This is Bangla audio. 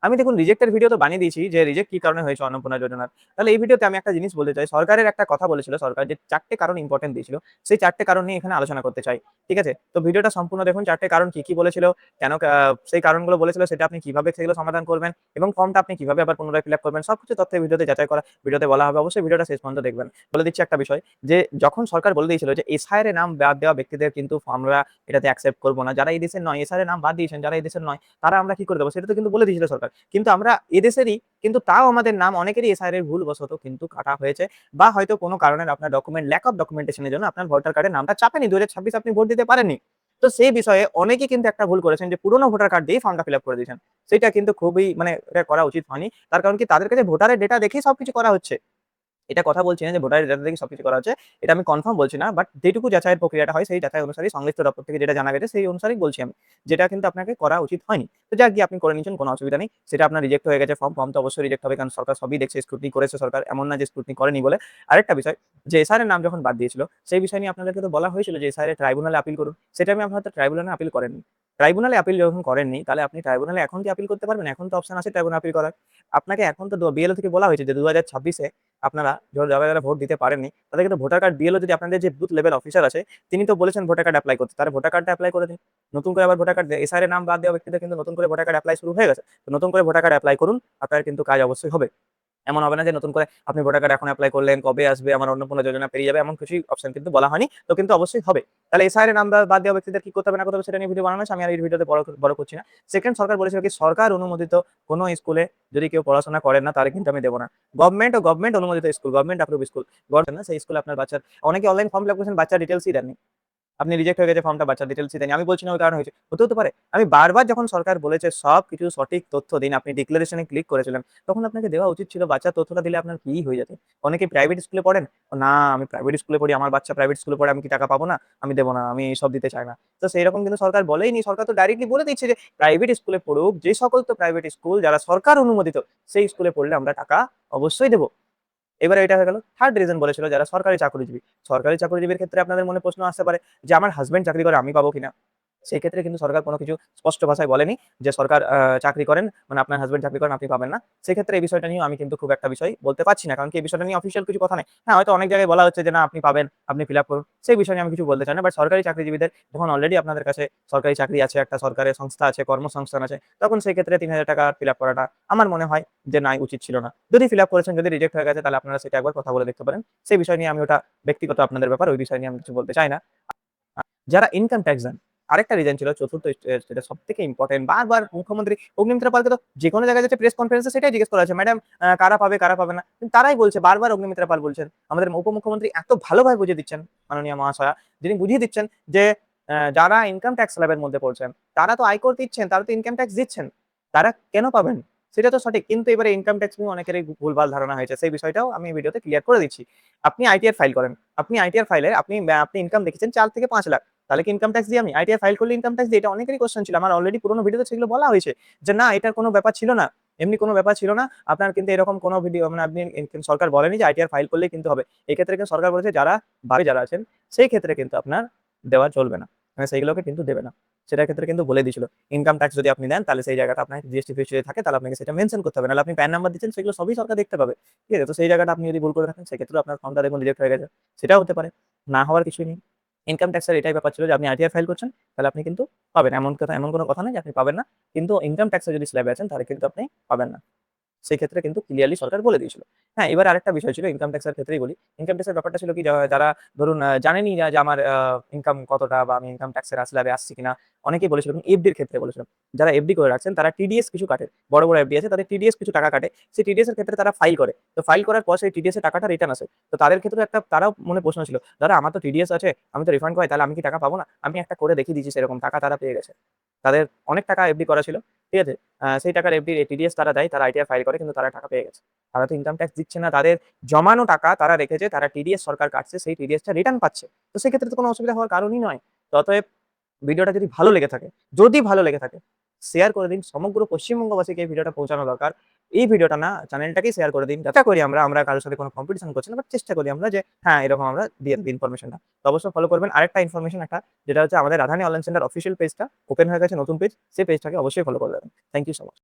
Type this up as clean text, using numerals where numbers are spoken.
আমি দেখুন রিজেক্টের ভিডিও তো বানিয়ে দিয়েছি যে রিজেক্ট কি কারণে হয়েছে অন্নপূর্ণা যোজনার। তাহলে এই ভিডিওতে আমি একটা জিনিস বলতে চাই, সরকারের একটা কথা বলেছিল, সরকার যে ৪ টে কারণ ইম্পোর্টেন্ট দিয়েছিল, সেই ৪ টে কারণ নিয়ে এখানে আলোচনা করতে চাই। ঠিক আছে? তো ভিডিওটা সম্পূর্ণ দেখুন, ৪ টে কারণ কি বলেছিল, কেন সেই কারণগুলো বলেছিল, সেটা আপনি কিভাবে সেগুলো সমাধান করবেন এবং ফর্মটা আপনি কিভাবে আবার পুনরায় ফিল আপ করবেন, সবকিছু তথ্য ভিডিওতে যাচাই করা, ভিডিওতে বলা হবে। অবশ্যই ভিডিওটা শেষ পর্যন্ত দেখবেন। বলে দিচ্ছি একটা বিষয়, যে যখন সরকার বলে দিয়েছিল যে এসআইআর এর নাম বাদ দেওয়া ব্যক্তিদের কিন্তু আমরা এটাতে অ্যাকসেপ্ট করব না। যারা এই দেশের নয়, এসআইআর এর নাম বাদ দিয়েছেন, যারা এই দেশের নয়, তারা আমরা কি করে দেব? সেটা তো কিন্তু বলে দিয়েছিল সরকার। কিন্তু আমরা এদেশেরই, কিন্তু তাও আমাদের নাম অনেকেরই এসআইআর এর ভুলবশত কিন্তু কাটা হয়েছে, বা হয়তো কোনো কারণে আপনার ডকুমেন্ট ল্যাক অফ ডকুমেন্টেশন এর জন্য আপনার ভোটার কার্ডে নামটা চাপেনি, 2026 আপনি ভোট দিতে পারেননি। তো সেই বিষয়ে অনেকেই কিন্তু একটা ভুল করেছেন, যে পুরনো ভোটার কার্ড দিয়ে ফর্মটা ফিল আপ করে দিয়েছেন। সেটা কিন্তু খুবই মানে এটা করা উচিত হয়নি। তার কারণ কি, তাদের কাছে ভোটারের ডেটা দেখেই সবকিছু করা হচ্ছে। এটা কথা বলছি না যে ভোটারের ডেটা থেকে সবকিছু করা হচ্ছে। এটা আমি কনফার্ম বলছি না। বাট যেটুকু যাচাইয়ের প্রক্রিয়াটা হয়, সেই যাচাই অনুসারেই সংশ্লিষ্ট দপ্তর থেকে যেটা জানা গেছে, সেই অনুসারেই বলছি আমি। যেটা কিন্তু আপনাকে করা উচিত হয়নি। তো যাক গিয়ে আপনি করে নিয়েছেন, কোনো অসুবিধা নেই। সেটা আপনার রিজেক্ট হয়ে গেছে ফর্ম তো অবশ্যই রিজেক্ট হবে, কারণ সরকার সবই দেখছে, স্ক্রুটিনি করেছে সরকার। এমন না যে স্ক্রুটিনি করেনি বলে। আরেকটা বিষয়, যে এসআর এর নাম যখন বাদ দিয়েছিল, সেই বিষয় নিয়ে আপনাদেরকে তো বলা হয়েছিল যে এসআর এর ট্রাইব্যুনালে আপিল করুন। সেটা আমি আপনার ট্রাইব্যুনালে আপিল করেননি। ট্রাইব্যুনালে আপিল যখন করেননি, তাহলে আপনি ট্রাইব্যুনালে এখন কি আপিল করতে পারবেন? এখন তো অপশন আছে ট্রাইব্যুনালে আপিল করার। আপনাকে এখন তো বিএলও থেকে বলা হয়েছে যে 2026 এ আপনারা যারা ভোট দিতে পারেননি, তাদের কিন্তু ভোটার কার্ড বিএলও, যদি আপনাদের যে বুথ লেভেল অফিসার আছে, তিনি তো বলেছেন ভোটার কার্ড এপ্লাই করতে। তাহলে ভোটার কার্ডটা এপ্লাই করে দিন। নতুন করে আবার ভোটার কার্ড, এসআর এর নাম বাদ দেওয়া ব্যক্তিদের কিন্তু নতুন করে ভোটার কার্ড এপ্লাই শুরু হয়ে গেছে। তো নতুন করে ভোটার কার্ড এপ্লাই করুন, আপনার কিন্তু কাজ অবশ্যই হবে। এমন হবে না যে নতুন করে আপনি ভোটার কার্ড এখন এপ্লাই করলেন, কবে আসবে, আমার অন্নপূর্ণা যোজনা পেরিয়ে যাবে, এমন কিছুই অপশন কিন্তু বলা হয়নি। তো কিন্তু অবশ্যই হবে। তাহলে এসআইআর এর নাম বাদ দেওয়া ব্যক্তিদের কি করতে হবে না করতে হবে, সেটা নিয়ে ভিডিও বানানো হয়েছে। আমি আর এই ভিডিওতে বড় করছি না। সেকেন্ড, সরকার বলেছিল কি, সরকার অনুমোদিত কোনো স্কুলে যদি কেউ পড়াশোনা করেন না, তাহলে কিন্তু আমি দেব না। গভর্নমেন্ট অনুমোদিত school, government approve school, government না, সেই স্কুলে আপনার বাচ্চার, অনেকে অনলাইন ফর্ম ফিল আপ করেছেন, বাচ্চার ডিটেইলসই দেননি। আপনি রিজেক্ট হয়ে গেছে ফর্মটা, বাচ্চার ডিটেইলসই দেননি। আমি বলছি না ওই কারণে হয়েছে, হতেও তো পারে। আমি বারবার যখন সরকার বলেছে সবকিছু সঠিক তথ্য দিন, আপনি ডিক্লারেশনে ক্লিক করেছিলেন, তখন আপনাকে দেওয়া উচিত ছিল। বাচ্চার তথ্যটা দিলে আপনার কি হয়ে যেত? অনেকে প্রাইভেট স্কুলে পড়েন, না আমি প্রাইভেট স্কুলে পড়ি, আমার বাচ্চা প্রাইভেট স্কুলে পড়ে, আমি কি টাকা পাবো না? আমি দেব না, আমি এইসব দিতে চাই না। তো সেইরকম কিন্তু সরকার বলেইনি। সরকার তো ডাইরেক্টলি বলে দিচ্ছে যে প্রাইভেট স্কুলে পড়ুক, যে সকল তো প্রাইভেট স্কুল যারা সরকার অনুমোদিত, সেই স্কুলে পড়লে আমরা টাকা অবশ্যই দেব। এবারে এটা হয়ে গেল। থার্ড রিজন বলেছিল যারা সরকারি চাকরিজীবী। সরকারি চাকরিজীবীর ক্ষেত্রে আপনাদের মনে প্রশ্ন আসতে পারে যে আমার হাসব্যান্ড চাকরি করে, আমি পাবো কিনা? সেক্ষেত্রে কিন্তু সরকার কোনো কিছু স্পষ্ট ভাষায় বলেনি যে সরকার চাকরি করেন মানে আপনার হাসব্যান্ড চাকরি করেন, আপনি পাবেন না। সেক্ষেত্রে এই বিষয়টা নিয়েও আমি কিন্তু খুব একটা বিষয় বলতে পারছি না। কারণ কি, এই বিষয়টা নিয়ে অফিসিয়াল কিছু কথা নেই। হ্যাঁ, হয়তো অনেক জায়গায় বলা হচ্ছে যে না আপনি পাবেন, আপনি ফিল আপ করুন। সেই বিষয় নিয়ে আমি কিছু বলতে চাই না। বাট সরকারি চাকরিজীবীদের যখন অলরেডি আপনাদের কাছে সরকারি চাকরি আছে, একটা সরকারের সংস্থা আছে, কর্মসংস্থান আছে, তখন সেক্ষেত্রে ৩,০০০ টাকা ফিল আপ করাটা আমার মনে হয় যে নাই, উচিত ছিল না। যদি ফিল আপ করেছেন, যদি রিজেক্ট হয়ে গেছে, তাহলে আপনারা সেটা একবার কথা বলে দেখতে পারেন। সেই বিষয় নিয়ে আমি, ওটা ব্যক্তিগত আপনাদের ব্যাপার, ওই বিষয় নিয়ে আমি কিছু বলতে চাই না। যারা ইনকাম ট্যাক্স দেন, আরেকটা রিজন ছিল চতুর্থ, যেটা সবথেকে ইম্পোর্টেন্ট। বারবার মুখ্যমন্ত্রী অগ্নিমিত্রা পালকে তো যেকোনো জায়গায় যাচ্ছে, প্রেস কনফারেন্সে সেটাই জিজ্ঞেস করা হচ্ছে, ম্যাডাম কারা পাবে, কারা পাবে না? কিন্তু তারাই বলছে, বারবার অগ্নিমিত্রা পাল বলছেন। আমাদের উপমুখ্যমন্ত্রী এত ভালোভাবে বুঝিয়ে দিচ্ছেন, মাননীয় মহাশয়া, যিনি বুঝিয়ে দিচ্ছেন যে যারা ইনকাম ট্যাক্স স্ল্যাবের মধ্যে পড়ছেন, তারা তো আয়কর দিচ্ছেন, তারা তো ইনকাম ট্যাক্স দিচ্ছেন। তারা কেন পাবেন? সেটা তো সঠিক। কিন্তু এবারে ইনকাম ট্যাক্স নিয়ে অনেকেরই ভুলভাল ধারণা হয়েছে। সেই বিষয়টাও আমি এই ভিডিওতে ক্লিয়ার করে দিচ্ছি। আপনি আইটিআর ফাইল করেন। আপনি আইটিআর ফাইলে আপনি ইনকাম দেখেছেন ৪ থেকে ৫ লাখ। তাহলে কি ইনকাম ট্যাক্স দিই আমি? আইটিআর ফাইল করলে ইনকাম ট্যাক্স দিই? এটা অনেকেরই কোয়েশ্চেন ছিল। আমার অলরেডি পুরোনো ভিডিওতে সেগুলো বলা হয়েছে যে না, এটার কোনো ব্যাপার ছিল না। এমনি কোনো ব্যাপার ছিল না। আপনার কিন্তু এরকম কোনো ভিডিও মানে আপনি, সরকার বলেনি যে আইটিআর ফাইল করলেই কিন্তু হবে। এক্ষেত্রে কিন্তু সরকার বলেছে যারা বাইরে যারা আছেন, সেই ক্ষেত্রে কিন্তু আপনার দেওয়া চলবে না। মানে সেইগুলোকে কিন্তু দেবে না। সেটার ক্ষেত্রে কিন্তু বলে দিয়েছিল। ইনকাম ট্যাক্স যদি আপনি দেন, তাহলে সেই জায়গাটা আপনার জিএসটি ফিএসটি যদি থাকে, তাহলে আপনাকে সেটা মেনশন করতে হবে। নাহলে আপনি প্যান নাম্বার দিচ্ছেন, সেগুলো সবই সরকার দেখতে পাবে। ঠিক আছে? তো সেই জায়গাটা আপনি যদি ভুল করে থাকেন, সেক্ষেত্রেও আপনার ফর্মটা দেখুন রিজেক্ট হয়ে গেছে। সেটাও হতে পারে। না হওয়ার কিছুই নেই। ইনকাম ট্যাক্সের এটাই ব্যাপার ছিল যে আপনি আইটিআর ফাইল করছেন, তাহলে আপনি কিন্তু পাবেন। এমন কোনো কথা নেই যে আপনি পাবেন না। কিন্তু ইনকাম ট্যাক্সে যদি স্ল্যাবে আছেন, তাহলে কিন্তু আপনি পাবেন না। সেক্ষেত্রে কিন্তু ক্লিয়ারলি সরকার বলে দিয়েছিল। হ্যাঁ, এবার আরেকটা বিষয় ছিল ইনকাম ট্যাক্সের ক্ষেত্রেই বলি। ইনকাম ট্যাক্সের ব্যাপারটা ছিল কি, যারা ধরুন জানেনই না যে আমার ইনকাম কতটা, বা আমি ইনকাম ট্যাক্সের স্ল্যাবে আসছি কিনা। অনেকেই বলেছিল, এফডির ক্ষেত্রে বলেছিল। যারা এফডি করে রাখছেন, তারা টিডিএস কিছু কাটে। বড় এফডি আছে, তাদের টিডিএস কিছু টাকা কাটে। সেই টিডিএস এর ক্ষেত্রে তারা ফাইল করে। তো ফাইল করার পর সেই টিডিএস এর টাকাটা রিটার্ন আসে। তো তাদের ক্ষেত্রে একটা, তারাও মনে প্রশ্ন ছিল, দাদা আমার তো টিডিএস আছে, আমি তো রিফান্ড পাই, তাহলে আমি কি টাকা পাবো না? আমি একটা করে দেখিয়ে দিয়েছি সেরকম টাকা তারা পেয়ে গেছে। তাদের অনেক টাকা এফডি করা ছিল। ঠিক আছে? সেই টাকার এফডি টিডিএস তারা দেয়, তারা আইটিআর ফাইল করে, কিন্তু তারা টাকা পেয়ে গেছে। তারা তো ইনকাম ট্যাক্স দিচ্ছে না, তাদের জমানো টাকা তারা রেখেছে, তারা টিডিএস সরকার কাটছে, সেই টিডিএসটা রিটার্ন পাচ্ছে। তো সেক্ষেত্রে তো কোনো অসুবিধা হওয়ার কারণই নয়। তো অতএব ভিডিওটা যদি ভালো লেগে থাকে, শেয়ার করে দিন। সমগ্র পশ্চিমবঙ্গবাসীকে এই ভিডিওটা পৌঁছানো দরকার। এই ভিডিওটা না, চ্যানেলটাকেই শেয়ার করে দিন। যাতে করি আমরা কারোর সাথে কোনো কম্পিটিশন করছি না, বাট চেষ্টা করি আমরা যে হ্যাঁ, এরকম আমরা দিয়ে দিই ইনফরমেশনটা। তো অবশ্যই ফলো করবেন। আরেকটা ইনফরমেশন একটা, যেটা হচ্ছে আমাদের রাধানী অনলাইন সেন্টার অফিসিয়াল পেজটা ওপেন হয়ে গেছে, নতুন পেজ। সেই পেজটাকে অবশ্যই ফলো করে দেবেন। Thank you so much.